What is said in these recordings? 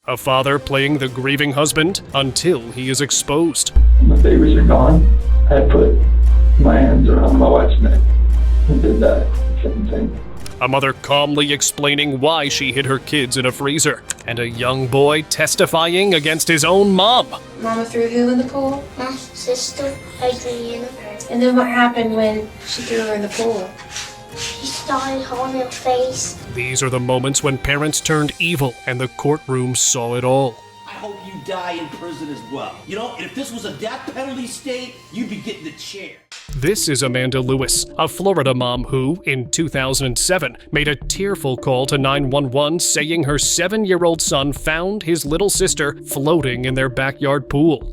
A father playing the grieving husband until he is exposed. My babies are gone. I put my hands around my wife's neck and did that same thing. A mother calmly explaining why she hid her kids in a freezer. And a young boy testifying against his own mom. Mama threw who in the pool? My sister, Adriana. And then what happened when she threw her in the pool? She started holding her face. These are the moments when parents turned evil and the courtroom saw it all. I hope you die in prison as well. You know, and if this was a death penalty state, you'd be getting the chair. This is Amanda Lewis, a Florida mom who, in 2007, made a tearful call to 911 saying her 7-year-old son found his little sister floating in their backyard pool.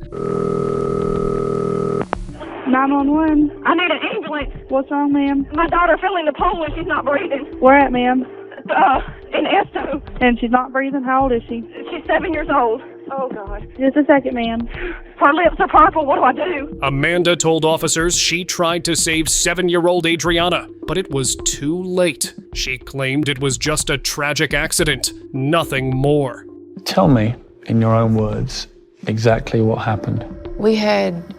911. I need an ambulance. What's wrong, ma'am? My daughter fell in the pool and she's not breathing. Where at, ma'am? In Esto. And she's not breathing? How old is she? She's 7 years old. Oh, God. Just a second, ma'am. Her lips are purple. What do I do? Amanda told officers she tried to save 7-year-old Adriana, but it was too late. She claimed it was just a tragic accident, nothing more. Tell me, in your own words, exactly what happened. We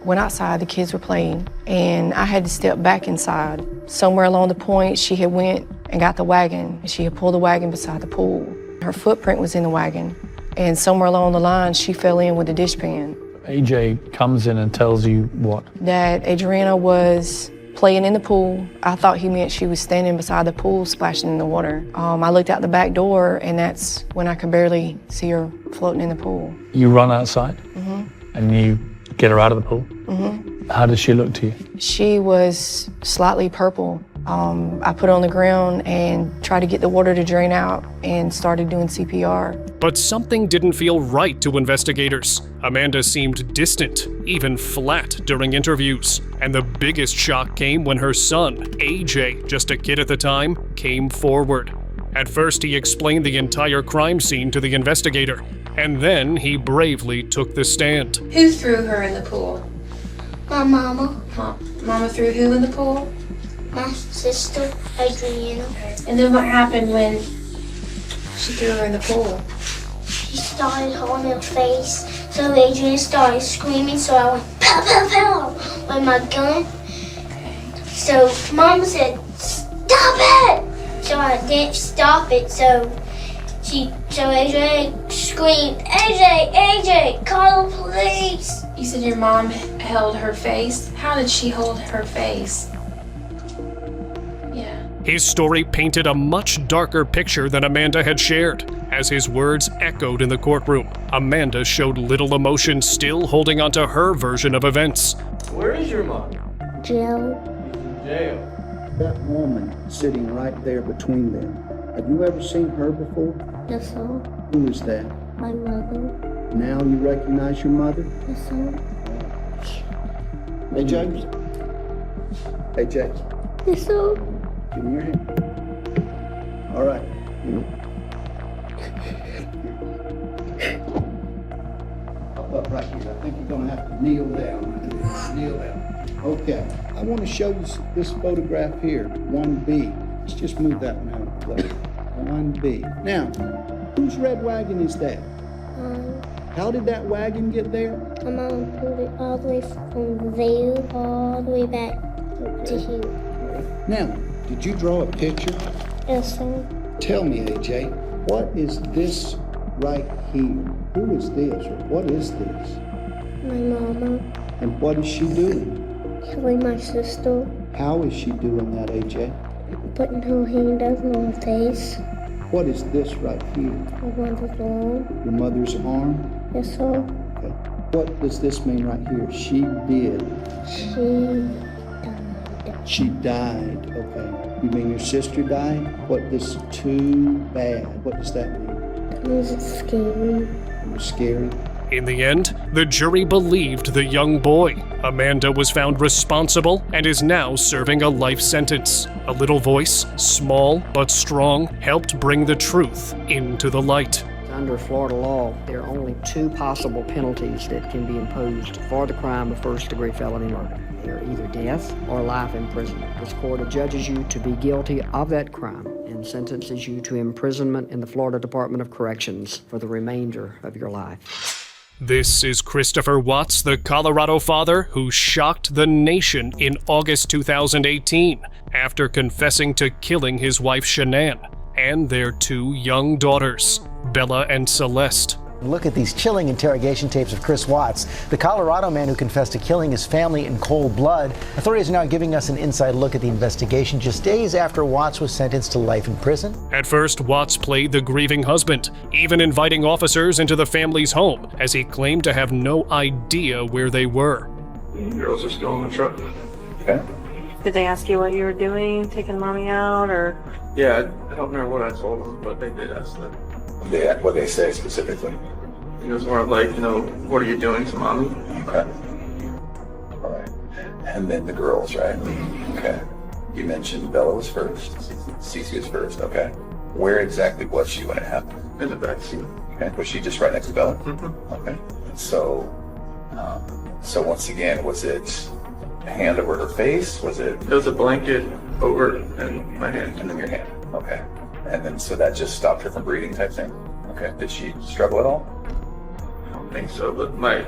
went outside, the kids were playing, and I had to step back inside. Somewhere along the point, she had went and got the wagon, and she had pulled the wagon beside the pool. Her footprint was in the wagon, and somewhere along the line, she fell in with the dishpan. AJ comes in and tells you what? That Adriana was playing in the pool. I thought he meant she was standing beside the pool, splashing in the water. I looked out the back door, and that's when I could barely see her floating in the pool. You run outside, and you get her out of the pool? How did she look to you? She was slightly purple. I put her on the ground and tried to get the water to drain out and started doing CPR. But something didn't feel right to investigators. Amanda seemed distant, even flat during interviews. And the biggest shock came when her son, AJ, just a kid at the time, came forward. At first, he explained the entire crime scene to the investigator. And then he bravely took the stand. Who threw her in the pool? My mama. Mama threw who in the pool? My sister, Adriana. And then what happened when she threw her in the pool? She started holding her face. So Adriana started screaming, so I went pow, pow, pow with my gun. So Mama said, stop it! So I didn't stop it, so Adriana screamed, AJ, call the police. You said your mom held her face. How did she hold her face? Yeah. His story painted a much darker picture than Amanda had shared. As his words echoed in the courtroom, Amanda showed little emotion, still holding onto her version of events. Where is your mom? Jill. Jail. That woman sitting right there between them. Have you ever seen her before? Yes, sir. Who is that? My mother. Now you recognize your mother? Yes, sir. Hey, James. Hey, James. Yes, sir. Give me your hand. All right. Up right here. I think you're going to have to kneel down. Kneel down. Okay. I want to show you this photograph here, 1B. Let's just move that one out of the way. 1B. Now, whose red wagon is that? How did that wagon get there? My mom pulled it all the way from there, all the way back to here. Now, did you draw a picture? Yes, sir. Tell me, AJ, what is this right here? Who is this, or what is this? My mama. And what is she doing? Killing my sister. How is she doing that, AJ? Putting her hand over my face. What is this right here? My mother's arm. Your mother's arm? Yes, sir. Okay. What does this mean right here? She did. She died. Okay. You mean your sister died? What does too bad? What does that mean? That means it's scary. It was scary. In the end, the jury believed the young boy. Amanda was found responsible and is now serving a life sentence. A little voice, small but strong, helped bring the truth into the light. Under Florida law, there are only 2 possible penalties that can be imposed for the crime of first-degree felony murder. They are either death or life imprisonment. This court adjudges you to be guilty of that crime, and and sentences you to imprisonment in the Florida Department of Corrections for the remainder of your life. This is Christopher Watts, the Colorado father who shocked the nation in August 2018 after confessing to killing his wife Shanann and their 2 young daughters, Bella and Celeste. Look at these chilling interrogation tapes of Chris Watts, the Colorado man who confessed to killing his family in cold blood. Authorities are now giving us an inside look at the investigation just days after Watts was sentenced to life in prison. At first, Watts played the grieving husband, even inviting officers into the family's home, as he claimed to have no idea where they were. The girls are still in the truck. Okay. Did they ask you what you were doing, taking mommy out, or? Yeah, I don't remember what I told them, but they did ask that. What they say specifically? It was more like, what are you doing to mommy? Okay. All right. And then the girls, right? Okay. You mentioned Bella was first. Cece was first. Okay. Where exactly was she when it happened? In the back seat. Okay. Was she just right next to Bella? Mm-hmm. Okay. So once again, was it a hand over her face? Was it? It was a blanket over and my hand. And then your hand. Okay. And then, so that just stopped her from breathing type thing? Okay. Did she struggle at all? I don't think so, but I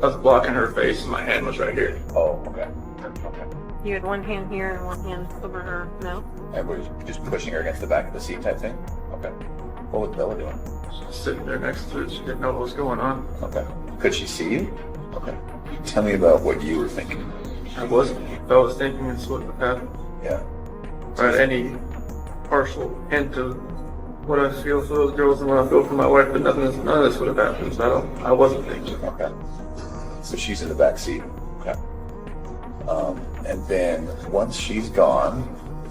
was blocking her face and my hand was right here. Oh, okay. Okay. You had one hand here and one hand over her mouth? And were you just pushing her against the back of the seat type thing? Okay. What was Bella doing? She was sitting there next to her. She didn't know what was going on. Okay. Could she see you? Okay. Tell me about what you were thinking. I was thinking this would have happened. Yeah. Or any partial hint of what I feel for those girls and what I feel for my wife, but none of this would have happened, so I wasn't thinking. Okay. So she's in the back seat. Okay. And then once she's gone,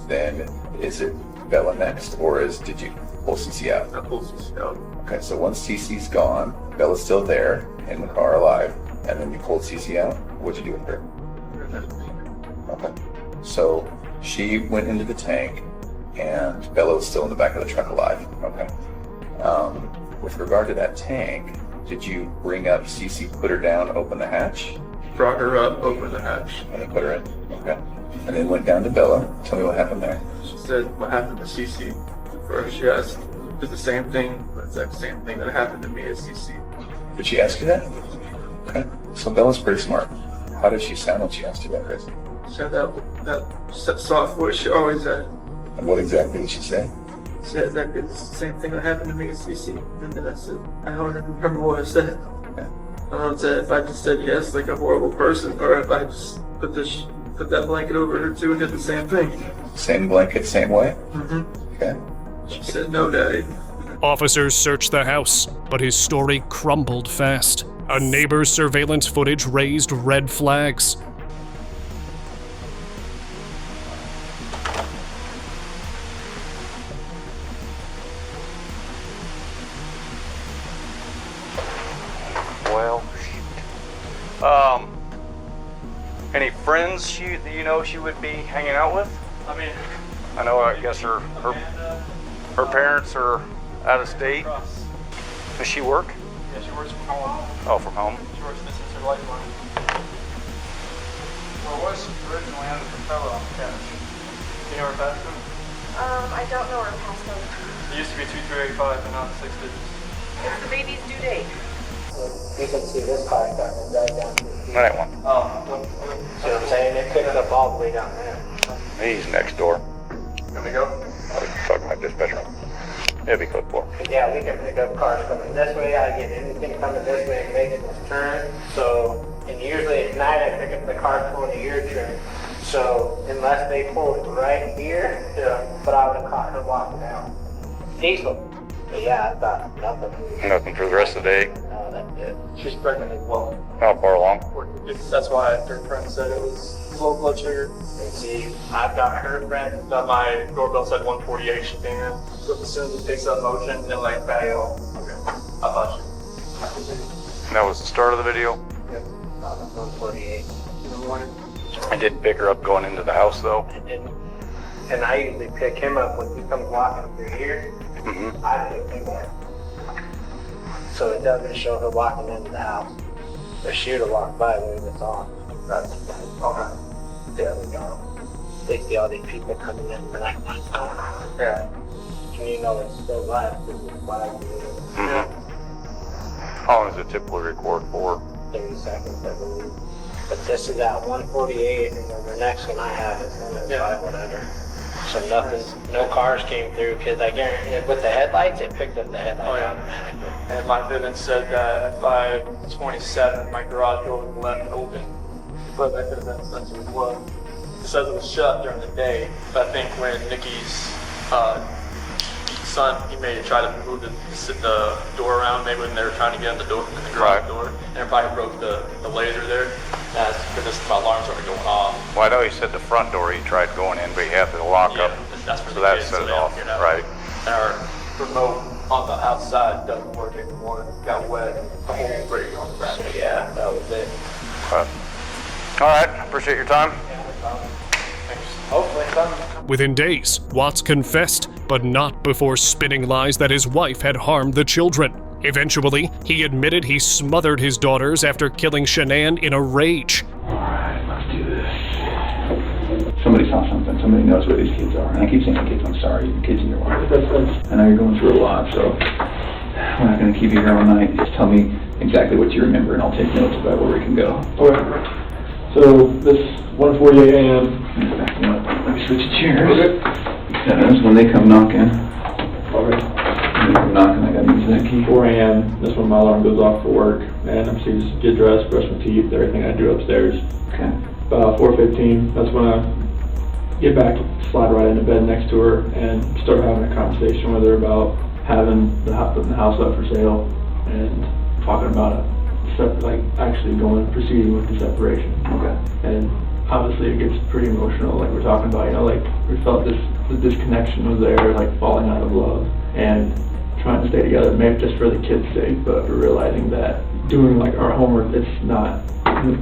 then is it Bella next, or did you pull Cece out? I pulled Cece out. Okay, so once Cece's gone, Bella's still there in the car alive, and then you pulled Cece out. What'd you do with her? Okay. So she went into the tank, and Bella was still in the back of the truck alive. Okay. With regard to that tank, did you bring up Cece, put her down, open the hatch? Brought her up, opened the hatch. And then put her in. Okay. And then went down to Bella. Tell me what happened there. She said what happened to Cece. First she asked, did the same thing, the exact same thing that happened to me as Cece. Did she ask you that? Okay. So Bella's pretty smart. How did she sound when she asked you that, Chris? She had that soft voice she always had. And what exactly did she say? She said that it's the same thing that happened to me as Cece. And then I said, I don't remember what I said. Okay. I don't know if I just said yes like a horrible person, or if I just put that blanket over her too and did the same thing. Same blanket, same way? Mm-hmm. Okay. She said, no, Daddy. Officers searched the house, but his story crumbled fast. A neighbor's surveillance footage raised red flags. Well, any friends she would be hanging out with? I guess her parents are out of state. Does she work? Yeah, she works from home. Oh, from home? She works, this is her lifeline. Well, it was originally under the fellow on cash. Do you know her passcode? I don't know her passcode. It used to be 2385, but now it's 6 digits. It's the baby's due date. You can see this car starting to drive down. That one. Oh, see what I'm saying? It picked up all the way down there. He's next door. Can we go? I was talking about dispatcher. It'll be code 4. Yeah, we can pick up cars coming this way. I get anything coming this way and making this turn. So, and usually at night I pick up the car pulling to your turn. So, unless they pulled right here, but I would have caught her walking out. Diesel. But yeah, I thought nothing. Nothing for the rest of the day? No, that's it. She's pregnant as well. How far along? That's why her friend said it was low blood sugar. And see, I've got her friend. My doorbell said 148 she came in. So as soon as it takes up motion, then like bail. Okay. I thought And that was the start of the video? Yep. 148. in the morning. I didn't pick her up going into the house though? I didn't. And I usually pick him up when he comes walking through here. Mm-hmm. I pick him up. So it doesn't show her walking into the house. If she would have walked by when it's on. That's okay. Yeah, we go. they see all these people coming in, and I'm like, oh, yeah. And you know it's so live, because it's live. How long does it typically record for? 30 seconds, I believe. But this is at 148, and then the next one I have is 105, whatever. So nothing, no cars came through, because I guarantee with the headlights, it picked up the headlights automatically. And my Vivint said that at 5:27, my garage door was left open. But that could have been since it was what? It says it was shut during the day. But I think when Nikki's son, he may have tried to move the door around, maybe when they were trying to get in the garage door, and it probably broke the laser there. That's because my alarm started going off. Well, I know he said the front door he tried going in, but he had the lock up. That's for so the that kids, set so it they off. don't get out. Right. And our remote on the outside doesn't work anymore. It got wet. The whole break on the ground. So yeah, that was it. All right. Appreciate your time. Hopefully something. Within days, Watts confessed, but not before spinning lies that his wife had harmed the children. Eventually, he admitted he smothered his daughters after killing Shanann in a rage. Alright, let's do this. Somebody saw something. Somebody knows where these kids are. And I keep saying kids, I'm sorry. The kids in your life. I know you're going through a lot, so we're not going to keep you here all night. Just tell me exactly what you remember, and I'll take notes about where we can go. Okay. So this 1:48 a.m. Let me switch chairs. Okay. That's when they come knocking. Okay. When they come knocking, I got to use that key. 4 a.m. That's when my alarm goes off for work, and I'm supposed to get dressed, brush my teeth, everything I do upstairs. Okay. About 4:15, that's when I get back, slide right into bed next to her, and start having a conversation with her about having the house up for sale, and talking about it. Actually proceeding with the separation. Okay. And obviously it gets pretty emotional, like we're talking about, we felt the disconnection was there, like falling out of love, and trying to stay together, maybe just for the kids' sake, but we're realizing that doing our homework, it's not,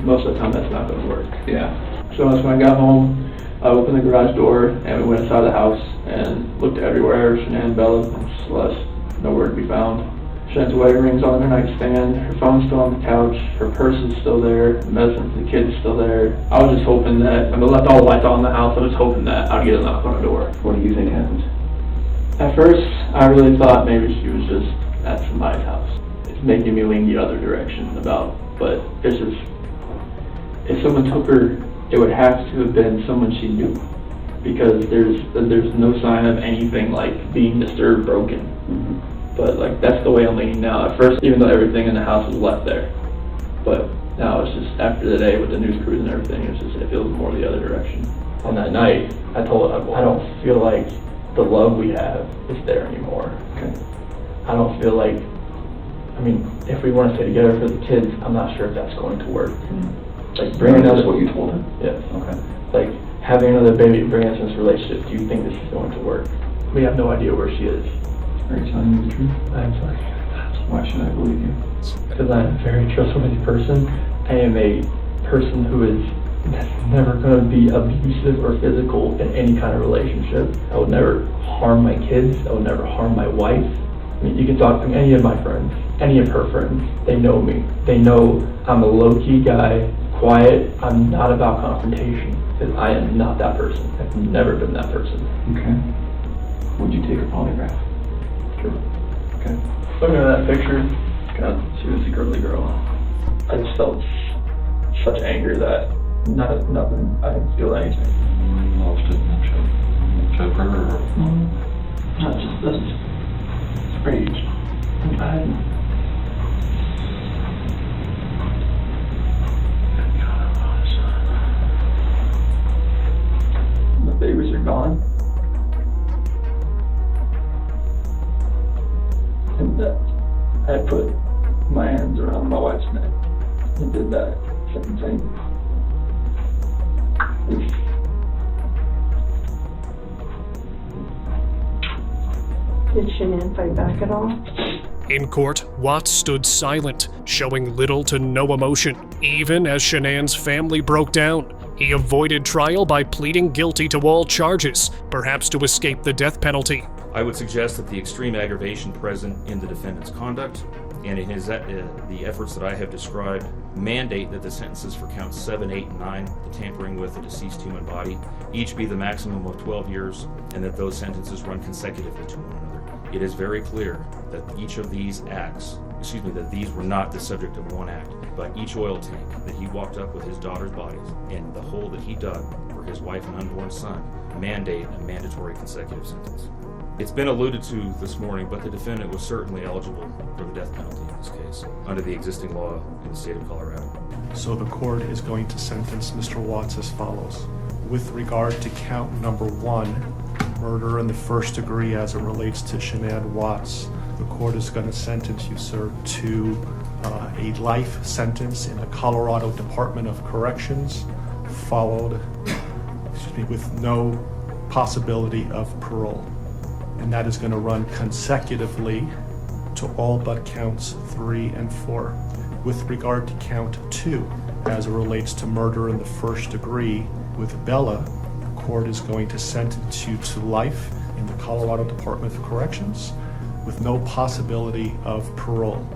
most of the time that's not going to work. Yeah. So that's when I got home, I opened the garage door, and we went inside the house, and looked everywhere, Shanann, Bella, and Celeste, nowhere to be found. Shannann's wedding ring's on her nightstand, her phone's still on the couch, her purse is still there, the medicine for the kids is still there. I was just hoping that, I left all the lights on in the house, I was hoping that I'd get a knock on the door. What do you think happened? At first, I really thought maybe she was just at somebody's house. It's making me lean the other direction but it's just, if someone took her, it would have to have been someone she knew. Because there's no sign of anything being disturbed, broken. Mm-hmm. But that's the way I'm leaning now. At first, even though everything in the house was left there, but now it's just after the day with the news crews and everything, it feels more the other direction. On that night, I told her I don't feel like the love we have is there anymore. Okay. I don't feel like, if we want to stay together for the kids, I'm not sure if that's going to work. Bringing another, what you told her? Yes. Okay. Having another baby, bringing us into this relationship. Do you think this is going to work? We have no idea where she is. Are you telling me the truth? I am telling you the truth. Why should I believe you? Because I am a very trustworthy person. I am a person who is never going to be abusive or physical in any kind of relationship. I would never harm my kids. I would never harm my wife. You can talk to any of my friends, any of her friends. They know me. They know I'm a low-key guy, quiet. I'm not about confrontation. Because I am not that person. I've never been that person. Okay. Would you take a polygraph? Sure. Okay. Looking at that picture, God, she was a girly girl. I just felt such anger that nothing, I didn't feel anything. Lost it and choke her or? Not just this. Rage. The babies are gone. And I put my hands around my wife's neck and did that same thing. Did Shanann fight back at all? In court, Watts stood silent, showing little to no emotion. Even as Shanann's family broke down, he avoided trial by pleading guilty to all charges, perhaps to escape the death penalty. I would suggest that the extreme aggravation present in the defendant's conduct and in his the efforts that I have described mandate that the sentences for counts 7, 8, and 9, the tampering with a deceased human body, each be the maximum of 12 years, and that those sentences run consecutively to one another. It is very clear that each of these acts, that these were not the subject of one act, but each oil tank that he walked up with his daughter's bodies and the hole that he dug for his wife and unborn son mandate a mandatory consecutive sentence. It's been alluded to this morning, but the defendant was certainly eligible for the death penalty in this case under the existing law in the state of Colorado. So the court is going to sentence Mr. Watts as follows. With regard to count number 1, murder in the first degree as it relates to Shanann Watts, the court is going to sentence you, sir, to a life sentence in the Colorado Department of Corrections, followed, with no possibility of parole. And that is going to run consecutively to all but counts 3 and 4. With regard to count 2, as it relates to murder in the first degree with Bella, the court is going to sentence you to life in the Colorado Department of Corrections with no possibility of parole.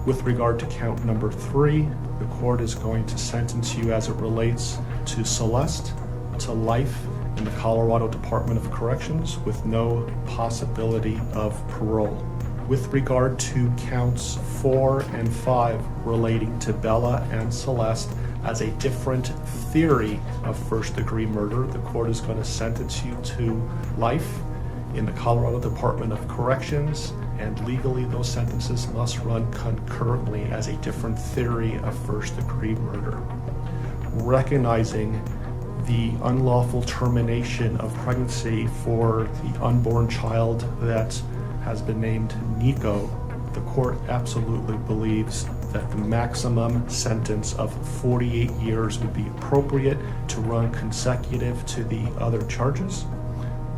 With regard to count number 3, the court is going to sentence you as it relates to Celeste to life in the Colorado Department of Corrections with no possibility of parole. With regard to counts 4 and 5 relating to Bella and Celeste as a different theory of first-degree murder, the court is going to sentence you to life in the Colorado Department of Corrections, and legally those sentences must run concurrently as a different theory of first-degree murder. Recognizing the unlawful termination of pregnancy for the unborn child that has been named Nico, the court absolutely believes that the maximum sentence of 48 years would be appropriate to run consecutive to the other charges,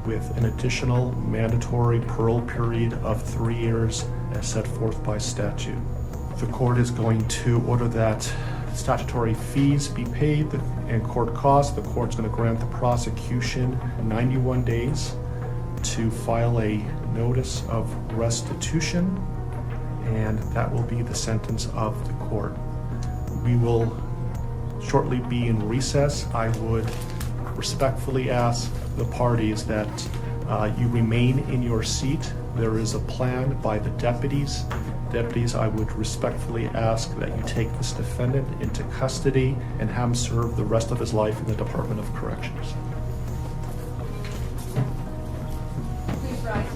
with an additional mandatory parole period of 3 years as set forth by statute. The court is going to order that statutory fees be paid and court costs. The court's going to grant the prosecution 91 days to file a notice of restitution, and that will be the sentence of the court. We will shortly be in recess. I would respectfully ask the parties that you remain in your seat. There is a plan by the deputies. Deputies, I would respectfully ask that you take this defendant into custody and have him serve the rest of his life in the Department of Corrections. Please rise.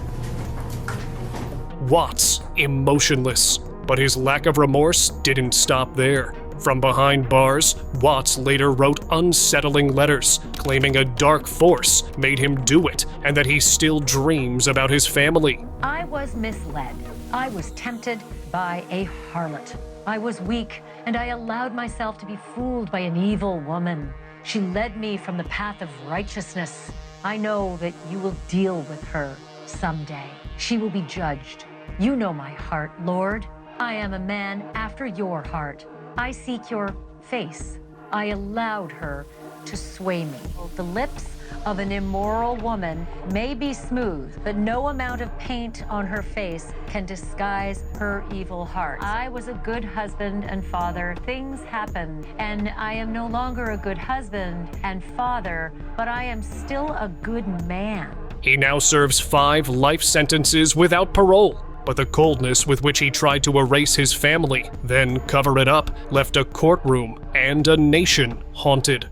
Watts, emotionless, but his lack of remorse didn't stop there. From behind bars, Watts later wrote unsettling letters, claiming a dark force made him do it, and that he still dreams about his family. I was misled. I was tempted by a harlot. I was weak, and I allowed myself to be fooled by an evil woman. She led me from the path of righteousness. I know that you will deal with her someday. She will be judged. You know my heart, Lord. I am a man after your heart. I seek your face. I allowed her to sway me. The lips of an immoral woman may be smooth, but no amount of paint on her face can disguise her evil heart. I was a good husband and father. Things happened, and I am no longer a good husband and father, but I am still a good man. He now serves 5 life sentences without parole. But the coldness with which he tried to erase his family, then cover it up, left a courtroom and a nation haunted.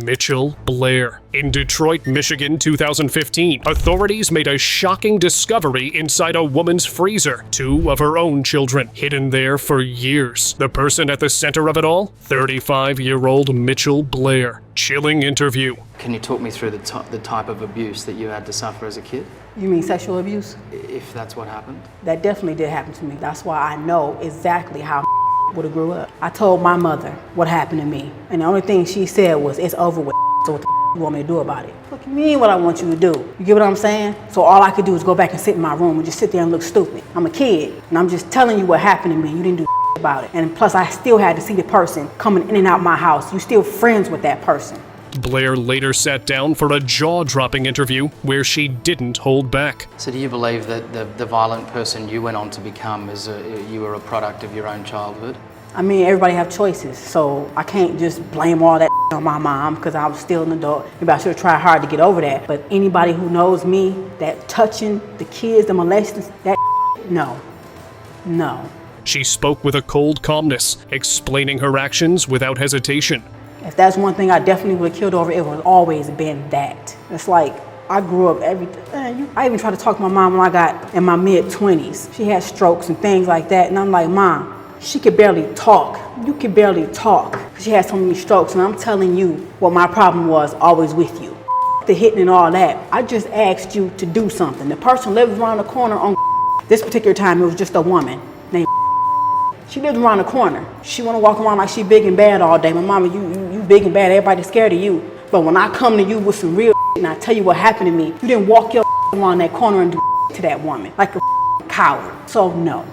Mitchell Blair. In Detroit, Michigan, 2015, authorities made a shocking discovery inside a woman's freezer. 2 of her own children, hidden there for years. The person at the center of it all? 35-year-old Mitchell Blair. Chilling interview. Can you talk me through the type of abuse that you had to suffer as a kid? You mean sexual abuse? If that's what happened? That definitely did happen to me. That's why I know exactly how would have grew up. I told my mother what happened to me, and the only thing she said was, it's over with, so what the you want me to do about it? What do you mean what I want you to do? You get what I'm saying? So all I could do is go back and sit in my room and just sit there and look stupid. I'm a kid, and I'm just telling you what happened to me. You didn't do about it. And plus I still had to see the person coming in and out my house. You still friends with that person. Blair later sat down for a jaw-dropping interview where she didn't hold back. So do you believe that the violent person you went on to become you were a product of your own childhood? I mean, everybody have choices, so I can't just blame all that on my mom because I was still an adult. Maybe I should have tried hard to get over that. But anybody who knows me, that touching the kids, the molesting, that no. She spoke with a cold calmness, explaining her actions without hesitation. If that's one thing I definitely would have killed over, it would always been that. It's like, I grew up I even tried to talk to my mom when I got in my mid-20s. She had strokes and things like that, and I'm like, Mom, she could barely talk. You could barely talk. She had so many strokes, and I'm telling you what my problem was always with you. The hitting and all that. I just asked you to do something. The person lived around the corner on this particular time, it was just a woman named She lived around the corner. She want to walk around like she big and bad all day. My mama, you big and bad, everybody's scared of you. But when I come to you with some real and I tell you what happened to me, you didn't walk your around that corner and do to that woman like a coward. So no.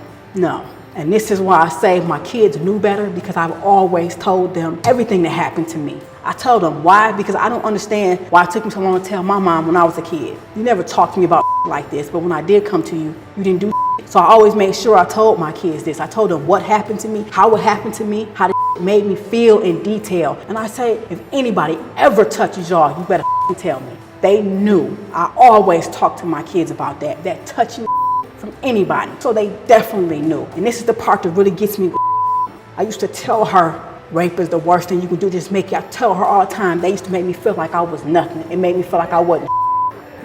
And this is why I say my kids knew better, because I've always told them everything that happened to me. I told them why, because I don't understand why it took me so long to tell my mom when I was a kid. You never talked to me about like this, but when I did come to you, you didn't do. So I always made sure I told my kids this. I told them what happened to me, how it happened to me, how the made me feel in detail. And I say, if anybody ever touches y'all, you better tell me. They knew. I always talk to my kids about that touching from anybody. So they definitely knew. And this is the part that really gets me. I used to tell her, rape is the worst thing you can do. I tell her all the time. They used to make me feel like I was nothing. It made me feel like I wasn't.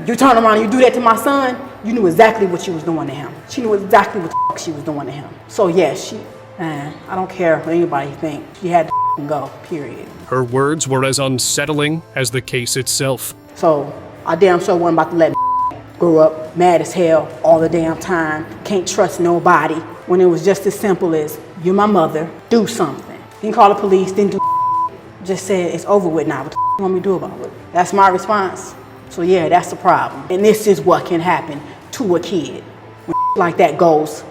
You turn around and you do that to my son, you knew exactly what you was doing to him. She knew exactly what the she was doing to him. So yeah, I don't care what anybody think. She had to go, period. Her words were as unsettling as the case itself. So I damn sure wasn't about to let me grew up mad as hell all the damn time, can't trust nobody, when it was just as simple as, you're my mother, do something. Didn't call the police, didn't do just said, it's over with now, what the you want me to do about it? That's my response. So yeah, that's the problem. And this is what can happen to a kid. When like that goes,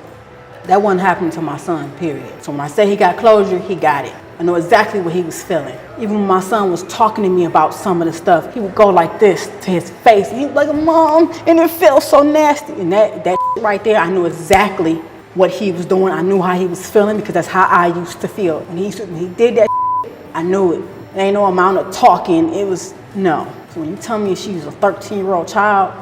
that wasn't happening to my son, period. So when I say he got closure, he got it. I know exactly what he was feeling. Even when my son was talking to me about some of the stuff, he would go like this to his face. He was like, Mom, and it felt so nasty. And that right there, I knew exactly what he was doing. I knew how he was feeling because that's how I used to feel. When he did that, I knew it. There ain't no amount of talking. It was, no. So when you tell me she was a 13-year-old child,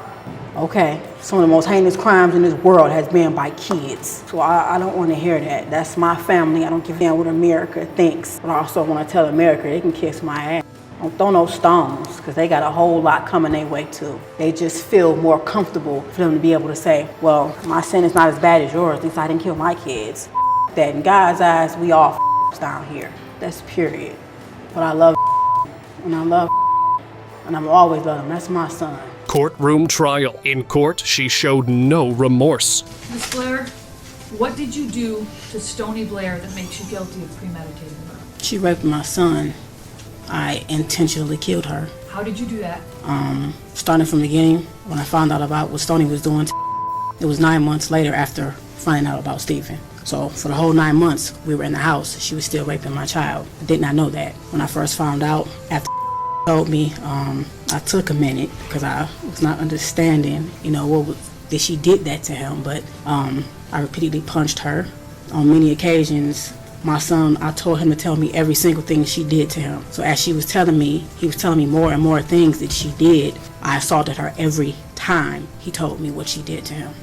okay, some of the most heinous crimes in this world has been by kids. So I don't want to hear that. That's my family. I don't give a damn what America thinks. But I also want to tell America they can kiss my ass. Don't throw no stones, because they got a whole lot coming their way too. They just feel more comfortable for them to be able to say, well, my sin is not as bad as yours. At least I didn't kill my kids. That in God's eyes, we all down here. That's period. But I love and I love and I'm always love him. That's my son. Courtroom trial. In court, she showed no remorse. Miss Blair, what did you do to Stony Blair that makes you guilty of premeditated murder? She raped my son. I intentionally killed her. How did you do that? Starting from the beginning, when I found out about what Stony was doing, it was 9 months later after finding out about Stephen. So for the whole 9 months we were in the house, she was still raping my child. I did not know that. When I first found out, after told me, I took a minute because I was not understanding, that she did that to him. But I repeatedly punched her. On many occasions, my son, I told him to tell me every single thing she did to him. So as she was telling me, he was telling me more and more things that she did. I assaulted her every time he told me what she did to him.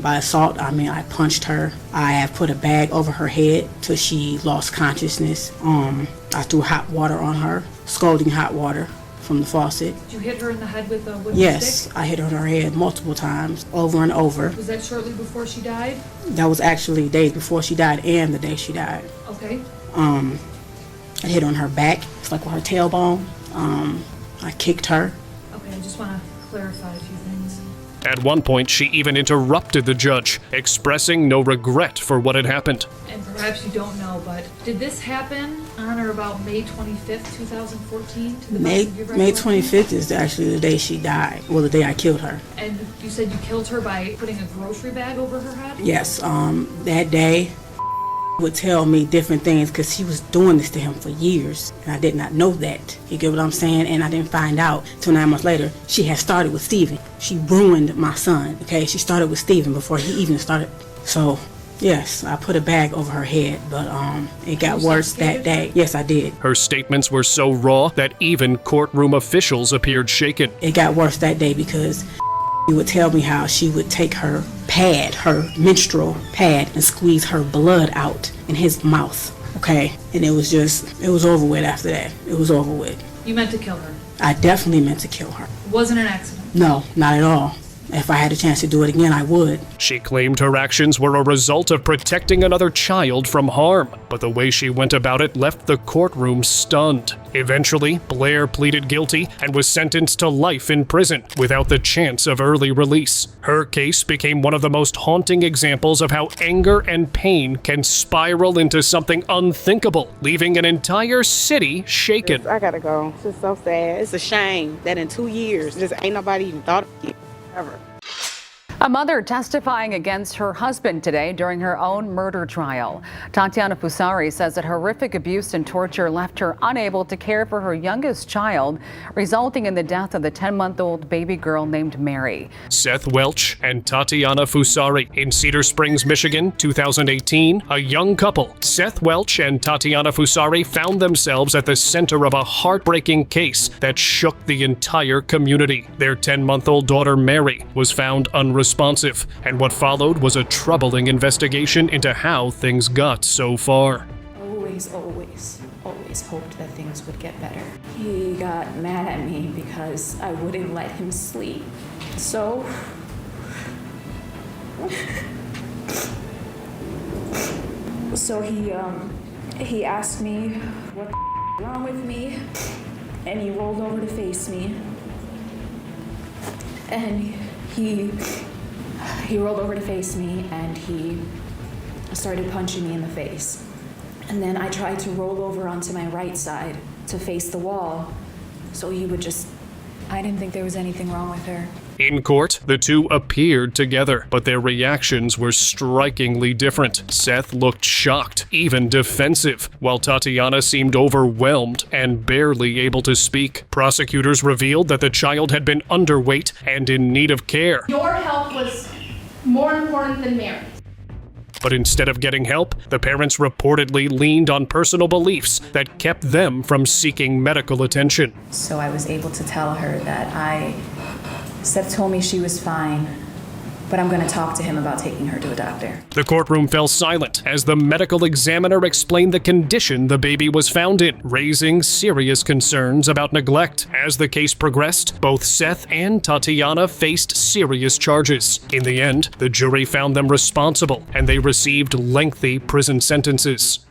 By assault, I mean I punched her. I have put a bag over her head till she lost consciousness. I threw hot water on her, scalding hot water from the faucet. Did you hit her in the head with a wooden Yes, stick? I hit her in her head multiple times, over and over. Was that shortly before she died? That was actually days before she died and the day she died. Okay. I hit her on her back, it's like with her tailbone. I kicked her. Okay, I just want to clarify a few things. At one point, she even interrupted the judge, expressing no regret for what had happened. And perhaps you don't know, but did this happen on or about May 25th, 2014? To the May best of your recollection? 25th is actually the day she died. Well, the day I killed her. And you said you killed her by putting a grocery bag over her head? Yes, that day would tell me different things because she was doing this to him for years, and I did not know that. You get what I'm saying? And I didn't find out till 9 months later. She had started with Steven. She ruined my son, okay? She started with Steven before he even started. So, yes, I put a bag over her head, but it got worse that day. Yes, I did. Her statements were so raw that even courtroom officials appeared shaken. It got worse that day because she would tell me how she would take her pad, her menstrual pad, and squeeze her blood out in his mouth, okay? And it was over with after that. It was over with. You meant to kill her? I definitely meant to kill her. It wasn't an accident? No, not at all. If I had a chance to do it again, I would. She claimed her actions were a result of protecting another child from harm, but the way she went about it left the courtroom stunned. Eventually, Blair pleaded guilty and was sentenced to life in prison without the chance of early release. Her case became one of the most haunting examples of how anger and pain can spiral into something unthinkable, leaving an entire city shaken. I gotta go. It's just so sad. It's a shame that in 2 years, just ain't nobody even thought of it ever. A mother testifying against her husband today during her own murder trial. Tatiana Fusari says that horrific abuse and torture left her unable to care for her youngest child, resulting in the death of the 10-month-old baby girl named Mary. Seth Welch and Tatiana Fusari in Cedar Springs, Michigan, 2018, a young couple. Seth Welch and Tatiana Fusari found themselves at the center of a heartbreaking case that shook the entire community. Their 10-month-old daughter Mary was found unresponsive, and what followed was a troubling investigation into how things got so far. Always hoped that things would get better. He got mad at me because I wouldn't let him sleep. So he asked me what's wrong with me, and he rolled over to face me. And he rolled over to face me and he started punching me in the face. And then I tried to roll over onto my right side to face the wall, so he would just... I didn't think there was anything wrong with her. In court, the two appeared together, but their reactions were strikingly different. Seth looked shocked, even defensive, while Tatiana seemed overwhelmed and barely able to speak. Prosecutors revealed that the child had been underweight and in need of care. Your health was more important than Mary's. But instead of getting help, the parents reportedly leaned on personal beliefs that kept them from seeking medical attention. So I was able to tell her that Seth told me she was fine, but I'm going to talk to him about taking her to a doctor. The courtroom fell silent as the medical examiner explained the condition the baby was found in, raising serious concerns about neglect. As the case progressed, both Seth and Tatiana faced serious charges. In the end, the jury found them responsible, and they received lengthy prison sentences.